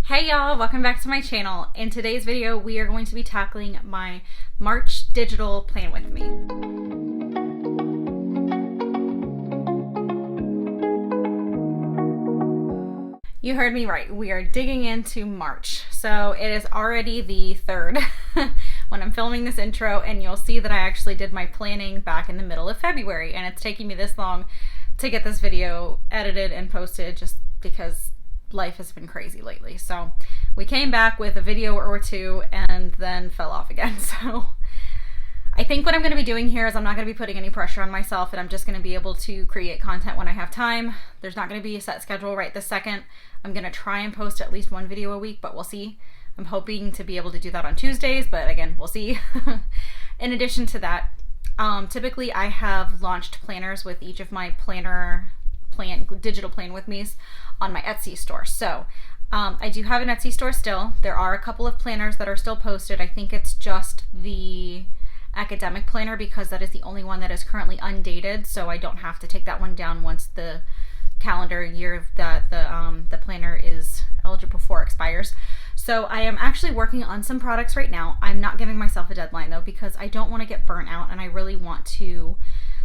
Hey y'all, welcome back to my channel. In today's video, we are going to be tackling my March digital plan with me. You heard me right. We are digging into March. So it is already the 3rd when I'm filming this intro, and you'll see that I actually did my planning back in the middle of February, and it's taking me this long to get this video edited and posted just because life has been crazy lately. So we came back with a video or two and then fell off again. So I think what I'm going to be doing here is I'm not going to be putting any pressure on myself, and I'm just going to be able to create content when I have time. There's not going to be a set schedule right this second. I'm going to try and post at least one video a week, but we'll see. I'm hoping to be able to do that on Tuesdays, but again, we'll see. In addition to that, typically I have launched planners with each of my digital plan with me's on my Etsy store. So I do have an Etsy store still. There are a couple of planners that are still posted. I think it's just the academic planner because that is the only one that is currently undated, so I don't have to take that one down once the calendar year that the planner is eligible for expires. So I am actually working on some products right now. I'm not giving myself a deadline though, because I don't want to get burnt out, and I really want to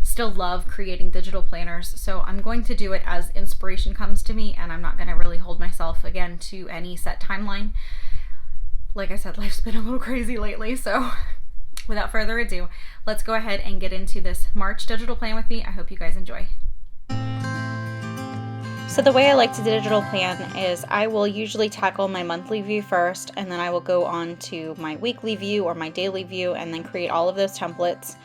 still love creating digital planners. So I'm going to do it as inspiration comes to me, and I'm not going to really hold myself again to any set timeline. Like I said, life's been a little crazy lately, so without further ado, let's go ahead and get into this March digital plan with me. I hope you guys enjoy. So the way I like to digital plan is I will usually tackle my monthly view first, and then I will go on to my weekly view or my daily view and then create all of those templates.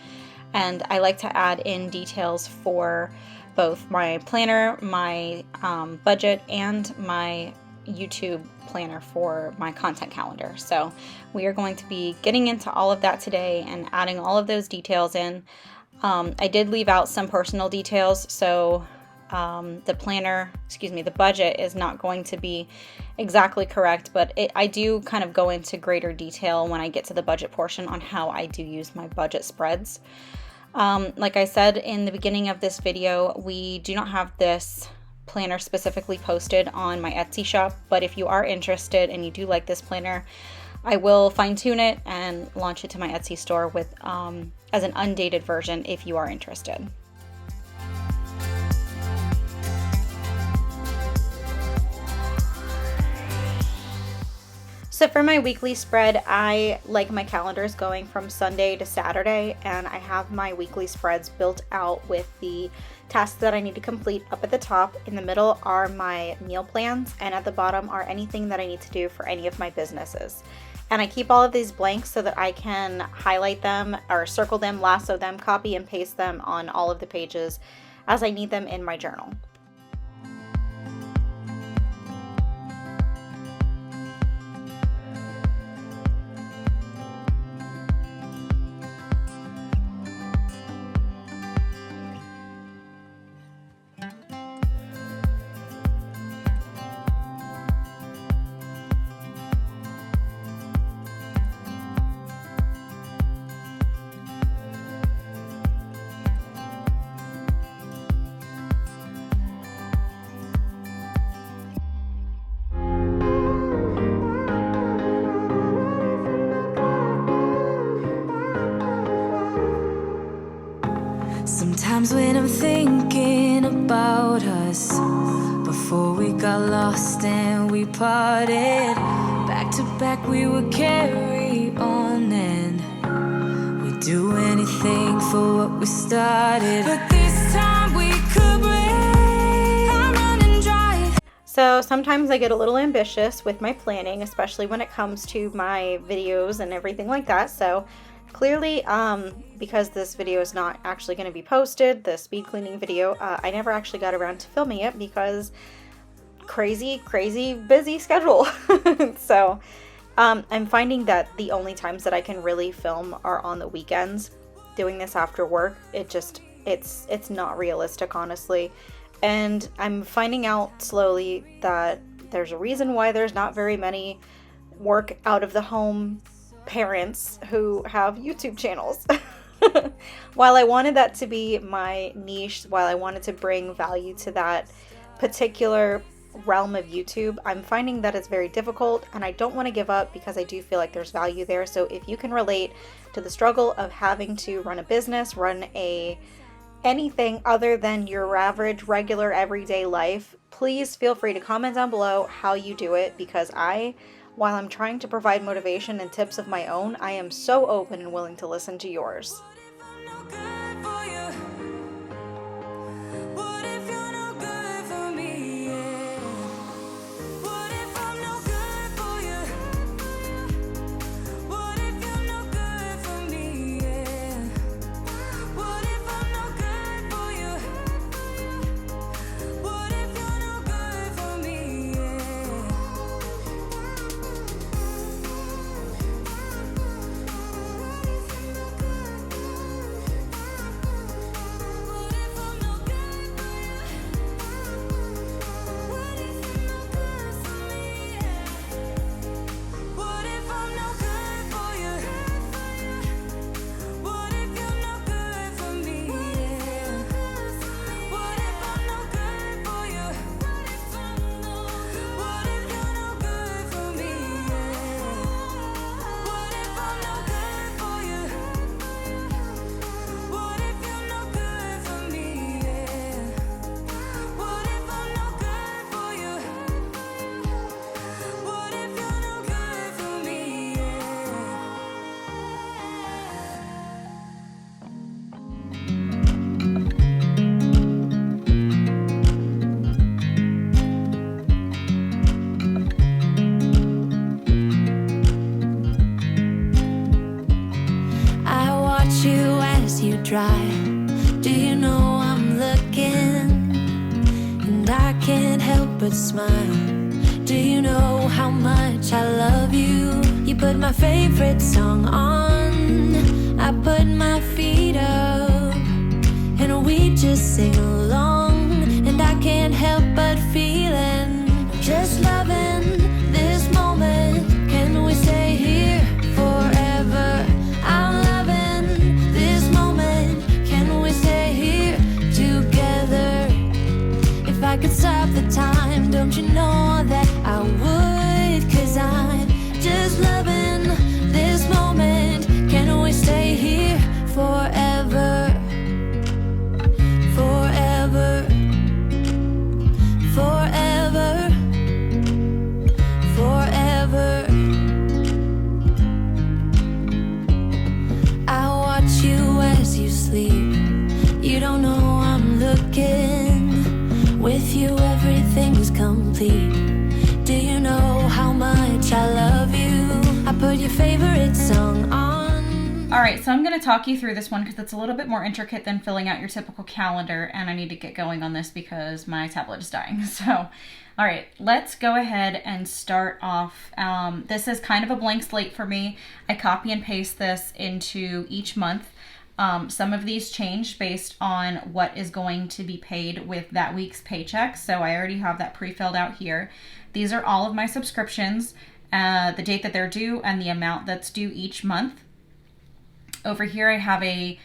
And I like to add in details for both my planner, my budget, and my YouTube planner for my content calendar. So we are going to be getting into all of that today and adding all of those details in. I did leave out some personal details, so the budget is not going to be exactly correct, but I do kind of go into greater detail when I get to the budget portion on how I do use my budget spreads. Like I said in the beginning of this video, we do not have this planner specifically posted on my Etsy shop, but if you are interested and you do like this planner, I will fine-tune it and launch it to my Etsy store with as an undated version if you are interested. So for my weekly spread, I like my calendars going from Sunday to Saturday, and I have my weekly spreads built out with the tasks that I need to complete up at the top. In the middle are my meal plans, and at the bottom are anything that I need to do for any of my businesses. And I keep all of these blanks so that I can highlight them or circle them, lasso them, copy and paste them on all of the pages as I need them in my journal. Sometimes when I'm thinking about us, before we got lost and we parted, back to back we would carry on and we'd do anything for what we started. But this time we could break, I'm running dry. So sometimes I get a little ambitious with my planning, especially when it comes to my videos and everything like that. So clearly, because this video is not actually going to be posted, the speed cleaning video, I never actually got around to filming it because crazy busy schedule. So I'm finding that the only times that I can really film are on the weekends. Doing this after work, it's not realistic, honestly. And I'm finding out slowly that there's a reason why there's not very many work out of the home parents who have YouTube channels. While I wanted that to be my niche, while I wanted to bring value to that particular realm of YouTube, I'm finding that it's very difficult, and I don't want to give up because I do feel like there's value there. So if you can relate to the struggle of having to run a business, anything other than your average, regular, everyday life, please feel free to comment down below how you do it, because while I'm trying to provide motivation and tips of my own, I am so open and willing to listen to yours. Drive. Do you know I'm looking, and I can't help but smile? Do you know how much I love you? You put my favorite song on, I put my feet up, and we just sing along, and I can't help but feeling, just loving this moment. Can we stay here forever? I'm loving this moment. Can we stay here together? If I could stop the time, don't you know that I would? 'Cause I'm just loving this moment. Can we stay here forever? Forever. Forever. Forever. I watch you as you sleep. You don't know I'm looking. With you everything's complete. Do you know how much I love you? I put your favorite song on. Alright, so I'm going to talk you through this one because it's a little bit more intricate than filling out your typical calendar, and I need to get going on this because my tablet is dying. So, alright, let's go ahead and start off. This is kind of a blank slate for me. I copy and paste this into each month. Some of these change based on what is going to be paid with that week's paycheck. So I already have that pre-filled out here. These are all of my subscriptions, the date that they're due, and the amount that's due each month. Over here I have a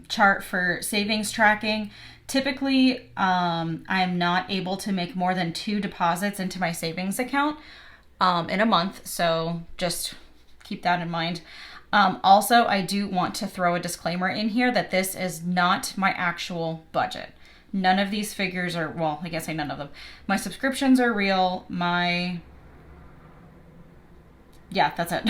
chart for savings tracking. Typically, I'm not able to make more than 2 deposits into my savings account in a month. So just keep that in mind. Also, I do want to throw a disclaimer in here that this is not my actual budget. None of these figures are, well, I guess say none of them. My subscriptions are real. Yeah, that's it.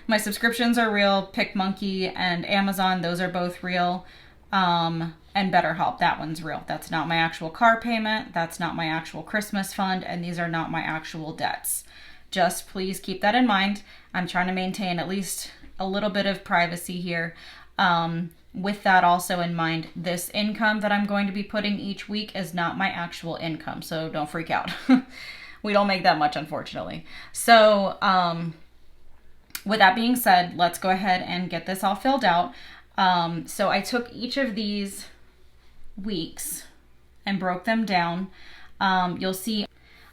My subscriptions are real. PicMonkey and Amazon, those are both real. And BetterHelp, that one's real. That's not my actual car payment. That's not my actual Christmas fund. And these are not my actual debts. Just please keep that in mind. I'm trying to maintain at least a little bit of privacy here. With that also in mind, this income that I'm going to be putting each week is not my actual income. So don't freak out. We don't make that much, unfortunately. So, with that being said, let's go ahead and get this all filled out. So I took each of these weeks and broke them down. You'll see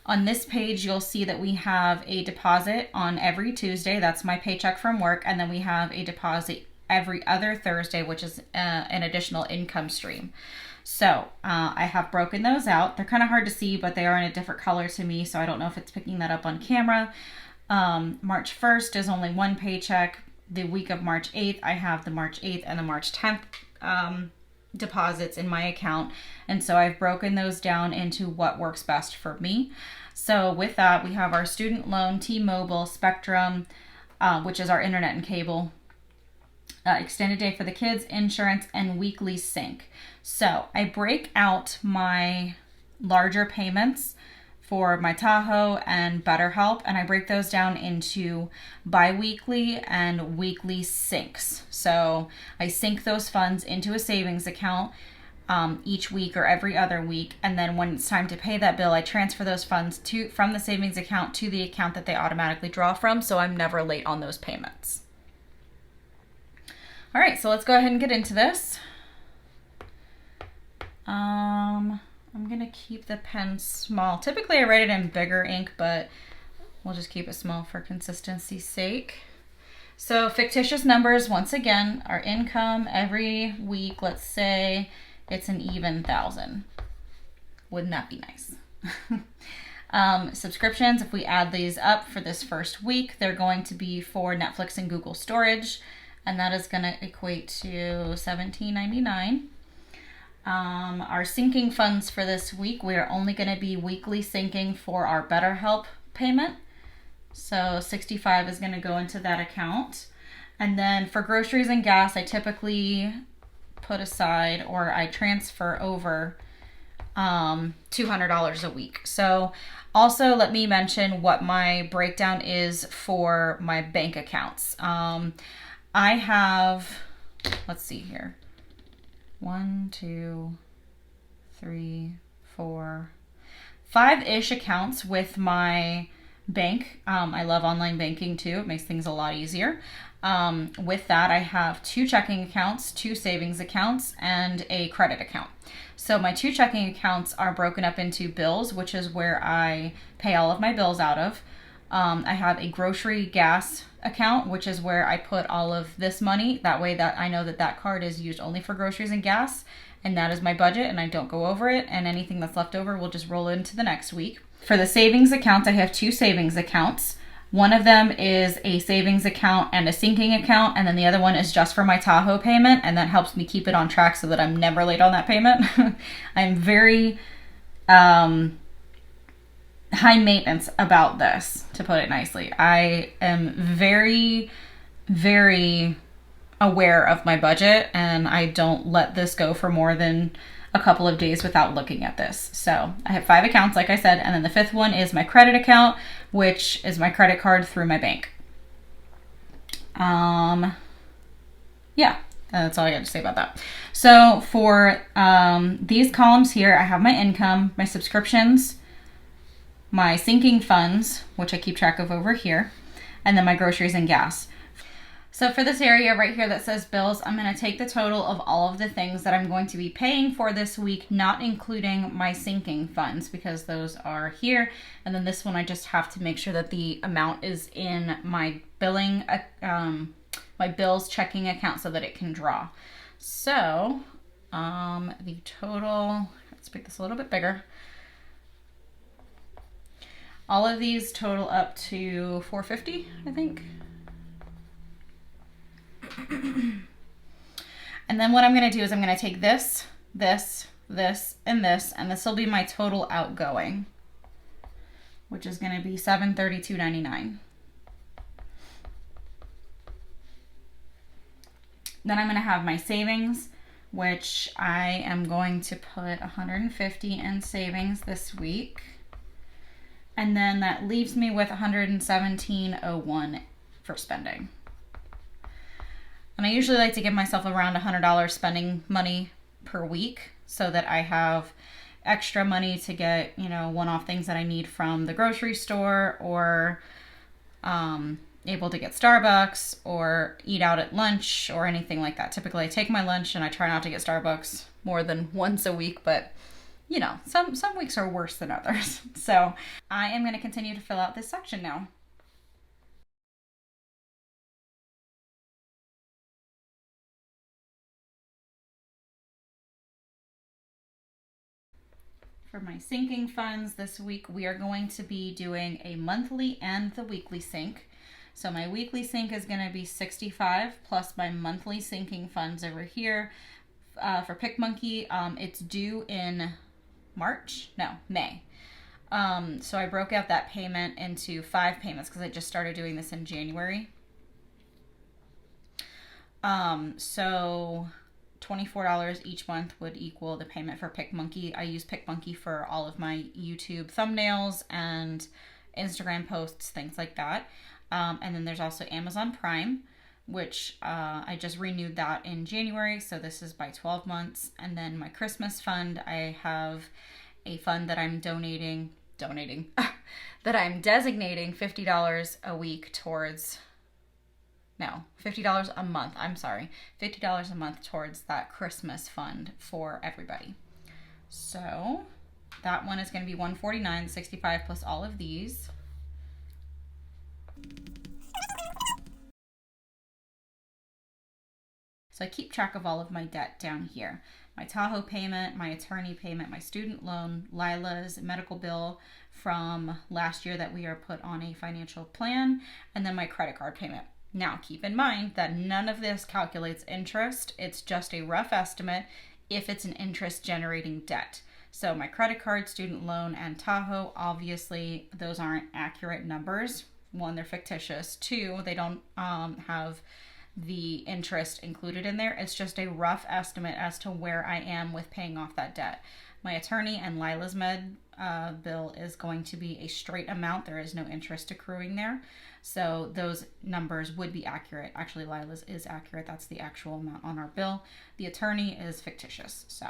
on this page, you'll see that we have a deposit on every Tuesday. That's my paycheck from work. And then we have a deposit every other Thursday, which is an additional income stream. So I have broken those out. They're kind of hard to see, but they are in a different color to me, so I don't know if it's picking that up on camera. March 1st is only one paycheck. The week of March 8th, I have the March 8th and the March 10th deposits in my account. And so I've broken those down into what works best for me. So with that, we have our student loan, T-Mobile, Spectrum, which is our internet and cable, extended day for the kids, insurance, and weekly sync. So I break out my larger payments for my Tahoe and BetterHelp, and I break those down into bi-weekly and weekly syncs. So I sync those funds into a savings account each week or every other week, and then when it's time to pay that bill, I transfer those funds from the savings account to the account that they automatically draw from, so I'm never late on those payments. All right, so let's go ahead and get into this. I'm gonna keep the pen small. Typically I write it in bigger ink, but we'll just keep it small for consistency's sake. So fictitious numbers, once again, our income every week, let's say it's an even 1,000. Wouldn't that be nice? Subscriptions, if we add these up for this first week, they're going to be for Netflix and Google storage, and that is going to equate to $17.99. Our syncing funds for this week, we are only going to be weekly syncing for our BetterHelp payment. So $65 is going to go into that account. And then for groceries and gas, I typically put aside, or I transfer over $200 a week. So also let me mention what my breakdown is for my bank accounts. I have, let's see here. 1, 2, 3, 4, 5-ish accounts with my bank. I love online banking too. It makes things a lot easier. With that, I have 2 checking accounts, 2 savings accounts, and a credit account. So my 2 checking accounts are broken up into bills, which is where I pay all of my bills out of. I have a grocery gas account, which is where I put all of this money. That way that I know that that card is used only for groceries and gas, and that is my budget, and I don't go over it, and anything that's left over will just roll into the next week. For the savings accounts, I have 2 savings accounts. One of them is a savings account and a sinking account, and then the other one is just for my Tahoe payment, and that helps me keep it on track so that I'm never late on that payment. I'm very high maintenance about this, to put it nicely. I am very, very aware of my budget, and I don't let this go for more than a couple of days without looking at this. So I have 5 accounts, like I said, and then the 5th one is my credit account, which is my credit card through my bank. Yeah, that's all I got to say about that. So for these columns here, I have my income, my subscriptions, my sinking funds, which I keep track of over here, and then my groceries and gas. So for this area right here that says bills, I'm going to take the total of all of the things that I'm going to be paying for this week, not including my sinking funds, because those are here. And then this one, I just have to make sure that the amount is in my billing, my bills checking account so that it can draw. So the total, let's make this a little bit bigger. All of these total up to $450, I think. And then what I'm going to do is I'm going to take this, this, this, and this will be my total outgoing, which is going to be $732.99. Then I'm going to have my savings, which I am going to put $150 in savings this week. And then that leaves me with $117.01 for spending. And I usually like to give myself around $100 spending money per week so that I have extra money to get, one-off things that I need from the grocery store, or able to get Starbucks or eat out at lunch or anything like that. Typically I take my lunch and I try not to get Starbucks more than once a week, but some weeks are worse than others. So I am going to continue to fill out this section now. For my sinking funds this week, we are going to be doing a monthly and the weekly sync. So my weekly sync is going to be $65 plus my monthly sinking funds over here. For PicMonkey, it's due in May. So I broke out that payment into 5 payments because I just started doing this in January. So $24 each month would equal the payment for PicMonkey. I use PicMonkey for all of my YouTube thumbnails and Instagram posts, things like that. And then there's also Amazon Prime, which I just renewed that in January. So this is by 12 months. And then my Christmas fund, I have a fund that I'm that I'm designating $50 a week towards... No, $50 a month. I'm sorry. $50 a month towards that Christmas fund for everybody. So that one is going to be $149.65 plus all of these. So I keep track of all of my debt down here. My Tahoe payment, my attorney payment, my student loan, Lila's medical bill from last year that we are put on a financial plan, and then my credit card payment. Now, keep in mind that none of this calculates interest. It's just a rough estimate if it's an interest-generating debt. So my credit card, student loan, and Tahoe, obviously, those aren't accurate numbers. One, they're fictitious. Two, they don't have the interest included in there. It's just a rough estimate as to where I am with paying off that debt. My attorney and Lila's med bill is going to be a straight amount. There is no interest accruing there. So those numbers would be accurate. Actually, Lila's is accurate. That's the actual amount on our bill. The attorney is fictitious. So.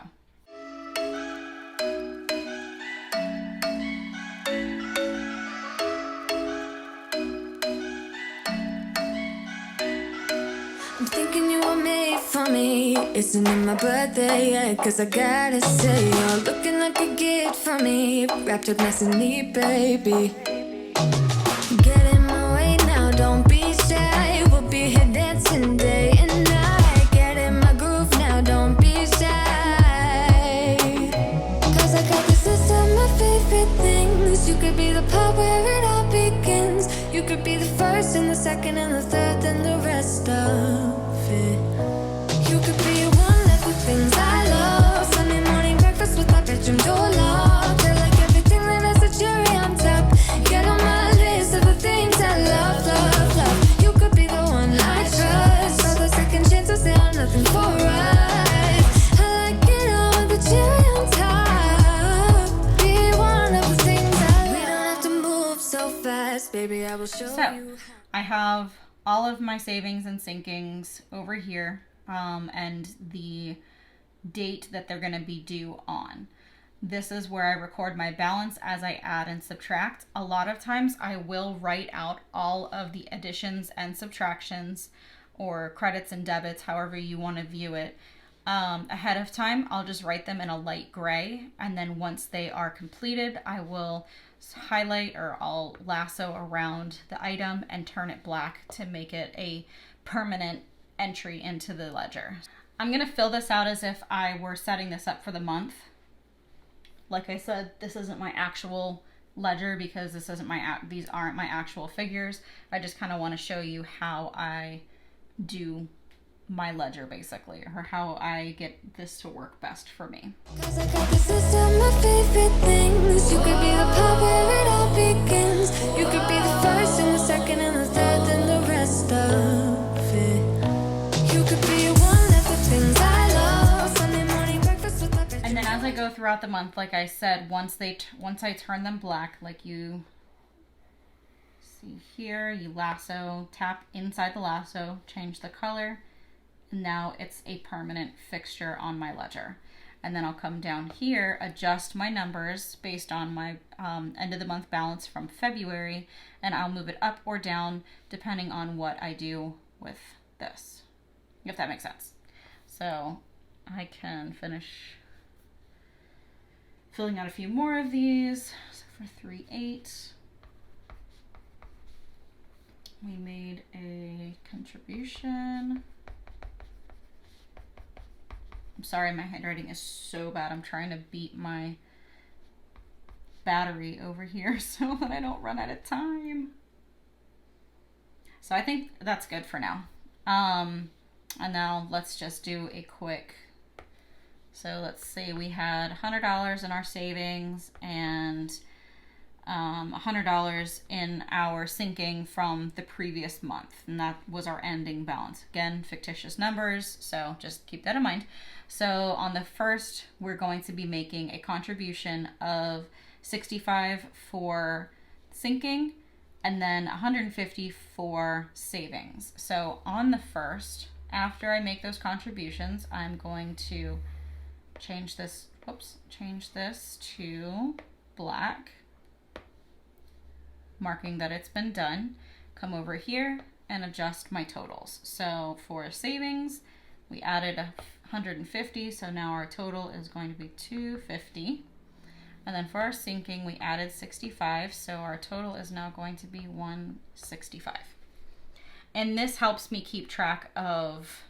I'm thinking you were made for me. Isn't it my birthday yet? Cause I gotta say, you're looking like a gift for me. Wrapped up nice and neat, baby. Get in my way now, don't be shy. We'll be here dancing day and night. Get in my groove now, don't be shy. Cause I got this list of my favorite things. You could be the part where it all begins. You could be the first and the second and the third and the rest of it. You could be one of the things I love. Sunday morning breakfast with my bedroom door locked. I like everything that has a cherry on top. Get on my list of the things I love, love, love. You could be the one I trust. All the second chances, they are nothing for us. I like it all with the cherry on top. Be one of the things I love. We don't have to move so fast, baby, I will show you. I have all of my savings and sinkings over here, and the date that they're going to be due on. This is where I record my balance as I add and subtract. A lot of times I will write out all of the additions and subtractions, or credits and debits, however you want to view it. Ahead of time, I'll just write them in a light gray, and then once they are completed, I will highlight, or I'll lasso around the item and turn it black to make it a permanent entry into the ledger. I'm going to fill this out as if I were setting this up for the month. Like I said, this isn't my actual ledger because these aren't my actual figures. I just kind of want to show you how I do my ledger, basically, or how I get this to work best for me. Cause I got this list of my favorite things. You could be the part where it all begins. You could be the first and the second and the third and the rest of it. You could be one of the things I love. Sunday morning breakfast with my bedroom. And then as I go throughout the month, like I said, once I turn them black, like you see here, you lasso, tap inside the lasso, change the color. Now it's a permanent fixture on my ledger. And then I'll come down here, adjust my numbers based on my end of the month balance from February, and I'll move it up or down depending on what I do with this, if that makes sense. So I can finish filling out a few more of these. So for 3/8, we made a contribution. I'm sorry, my handwriting is so bad. I'm trying to beat my battery over here so that I don't run out of time. So I think that's good for now. And now let's just do a quick, so let's say we had $100 in our savings and $100 in our sinking from the previous month, and that was our ending balance. Again, fictitious numbers, so just keep that in mind. So on the first, we're going to be making a contribution of $65 for sinking and then $150 for savings. So on the first, after I make those contributions, I'm going to change this to black, marking that it's been done. Come over here and adjust my totals. So for savings, we added 150, so now our total is going to be 250. And then for our sinking, we added 65, so our total is now going to be 165. And this helps me keep track of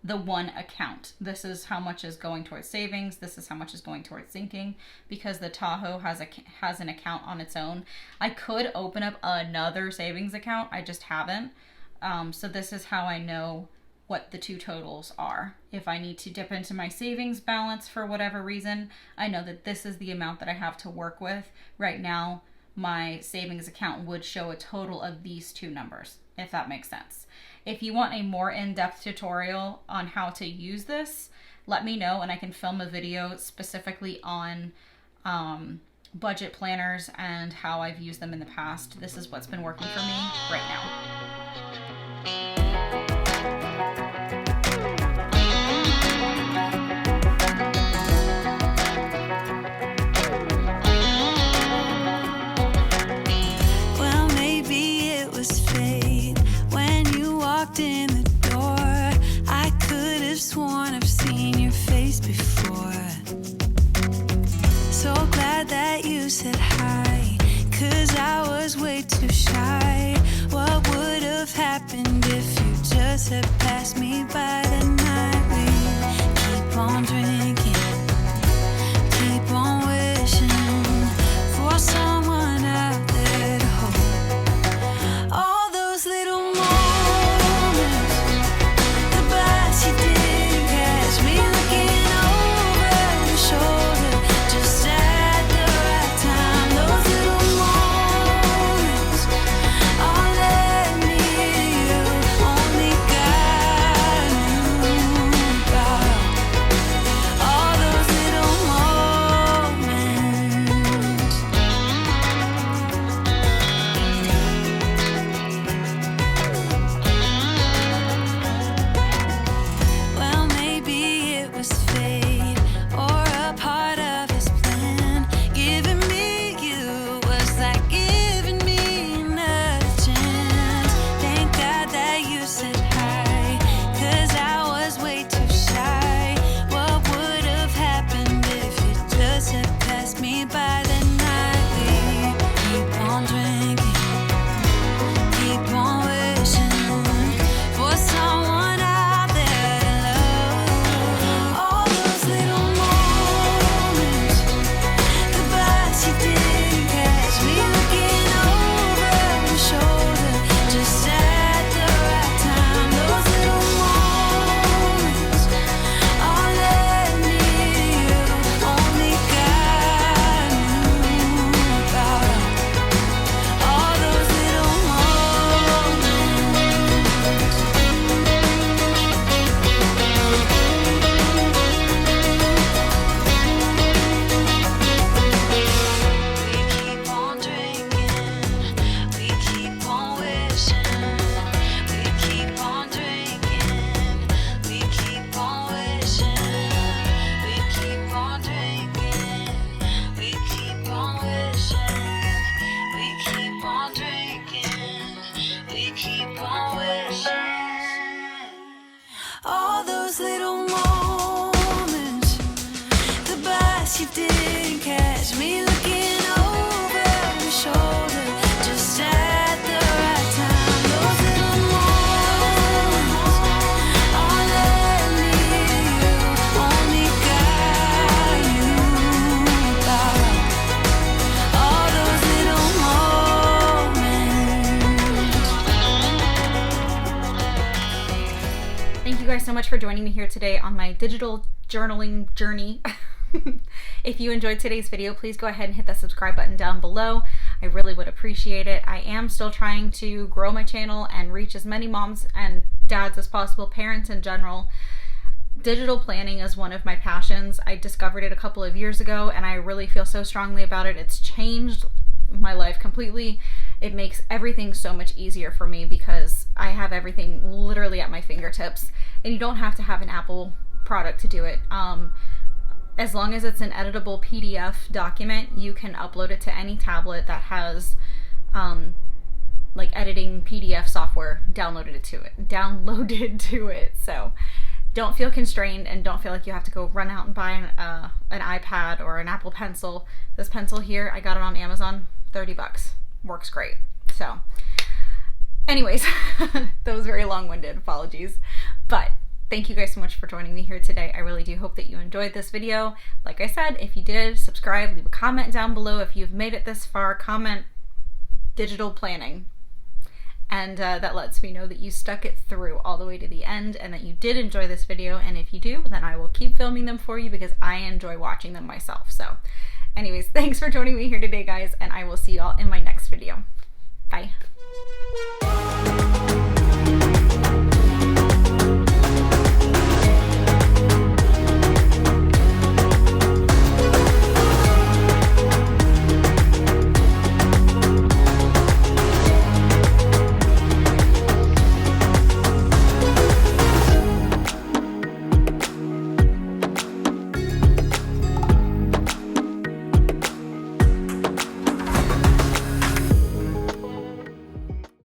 the one account. This is how much is going towards savings. This is how much is going towards sinking, because the Tahoe has an account on its own. I could open up another savings account. I just haven't. So this is how I know what the two totals are. If I need to dip into my savings balance for whatever reason, I know that this is the amount that I have to work with. Right now, my savings account would show a total of these two numbers, if that makes sense. If you want a more in-depth tutorial on how to use this, let me know and I can film a video specifically on budget planners and how I've used them in the past. This is what's been working for me right now. In the door, I could have sworn I've seen your face before. So glad that you said hi, 'cause I was way too shy. What would have happened if you just had passed me by the night? We keep on drinking, keep on wishing for someone out there to hold. All those little guys so much for joining me here today on my digital journaling journey. If you enjoyed today's video, please go ahead and hit that subscribe button down below. I really would appreciate it. I am still trying to grow my channel and reach as many moms and dads as possible, parents in general. Digital planning is one of my passions. I discovered it a couple of years ago and I really feel so strongly about it. It's changed my life completely. It makes everything so much easier for me because I have everything literally at my fingertips, and you don't have to have an Apple product to do it. As long as it's an editable PDF document, you can upload it to any tablet that has like editing PDF software downloaded to it. So don't feel constrained and don't feel like you have to go run out and buy an iPad or an Apple Pencil. This pencil here, I got it on Amazon, $30. Works great. So anyways, that was very long-winded, apologies. But thank you guys so much for joining me here today. I really do hope that you enjoyed this video. Like I said, if you did, subscribe, leave a comment down below. If you've made it this far, comment digital planning. And that lets me know that you stuck it through all the way to the end and that you did enjoy this video. And if you do, then I will keep filming them for you because I enjoy watching them myself. So anyways, thanks for joining me here today, guys, and I will see you all in my next video. Bye.